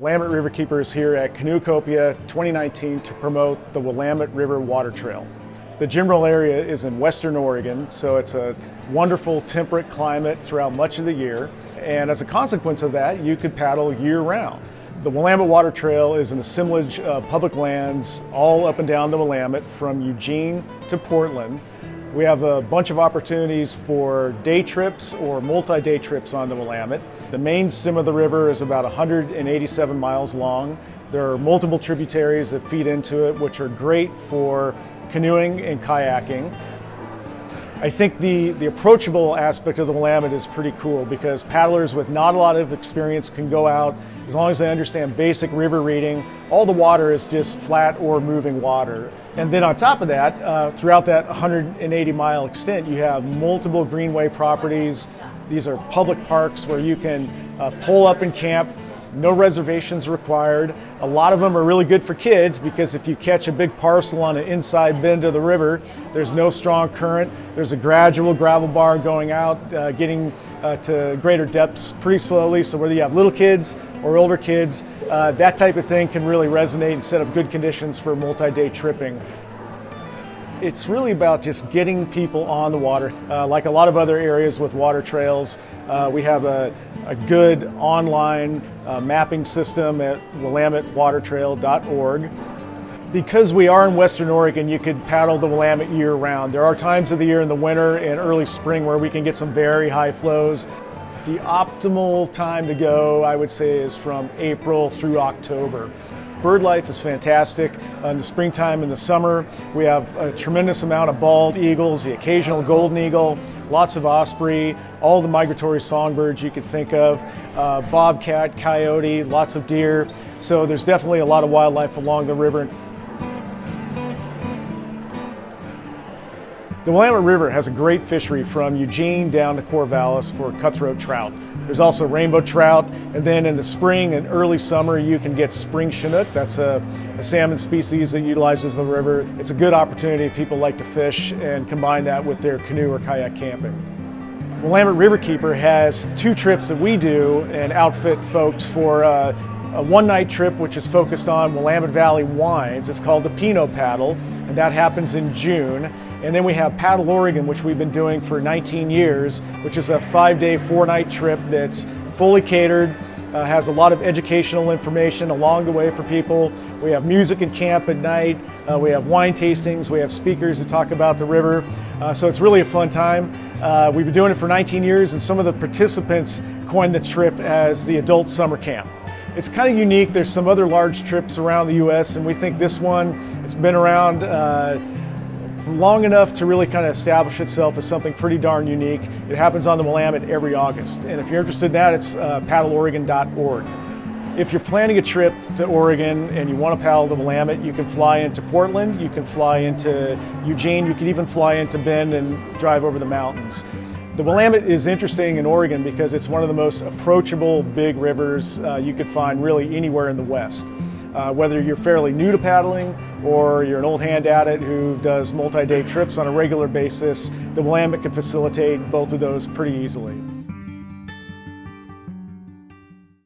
Willamette River Keeper is here at Canoecopia 2019 to promote the Willamette River Water Trail. The Jimrell area is in western Oregon, so it's a wonderful temperate climate throughout much of the year. And as a consequence of that, you could paddle year-round. The Willamette Water Trail is an assemblage of public lands all up and down the Willamette from Eugene to Portland. We have a bunch of opportunities for day trips or multi-day trips on the Willamette. The main stem of the river is about 187 miles long. There are multiple tributaries that feed into it, which are great for canoeing and kayaking. I think the approachable aspect of the Willamette is pretty cool because paddlers with not a lot of experience can go out as long as they understand basic river reading. All the water is just flat or moving water. And then on top of that, throughout that 180-mile extent, you have multiple greenway properties. These are public parks where you can pull up and camp. No reservations required. A lot of them are really good for kids because if you catch a big parcel on an inside bend of the river, there's no strong current. There's a gradual gravel bar going out, getting to greater depths pretty slowly. So whether you have little kids or older kids, that type of thing can really resonate and set up good conditions for multi-day tripping. It's really about just getting people on the water. Like a lot of other areas with water trails, we have a good online mapping system at WillametteWaterTrail.org. Because we are in Western Oregon, you could paddle the Willamette year-round. There are times of the year in the winter and early spring where we can get some very high flows. The optimal time to go, I would say, is from April through October. Bird life is fantastic. In the springtime and the summer, we have a tremendous amount of bald eagles, the occasional golden eagle, lots of osprey, all the migratory songbirds you could think of, bobcat, coyote, lots of deer. So there's definitely a lot of wildlife along the river. The Willamette River has a great fishery from Eugene down to Corvallis for cutthroat trout. There's also rainbow trout, and then in the spring and early summer you can get spring chinook. That's a salmon species that utilizes the river. It's a good opportunity if people like to fish and combine that with their canoe or kayak camping. Willamette River Keeper has two trips that we do and outfit folks for a one-night trip which is focused on Willamette Valley wines. It's called the Pinot Paddle, and that happens in June. And then we have Paddle Oregon, which we've been doing for 19 years, which is a 5-day, 4-night trip that's fully catered, has a lot of educational information along the way for people. We have music and camp at night. We have wine tastings. We have speakers who talk about the river. So it's really a fun time. We've been doing it for 19 years, and some of the participants coined the trip as the adult summer camp. It's kind of unique. There's some other large trips around the U.S., and we think this one, it's been around long enough to really kind of establish itself as something pretty darn unique. It happens on the Willamette every August, and if you're interested in that, it's paddleoregon.org. If you're planning a trip to Oregon and you want to paddle the Willamette, you can fly into Portland, you can fly into Eugene, you can even fly into Bend and drive over the mountains. The Willamette is interesting in Oregon because it's one of the most approachable big rivers you could find really anywhere in the West. Whether you're fairly new to paddling or you're an old hand at it who does multi-day trips on a regular basis, the Willamette can facilitate both of those pretty easily.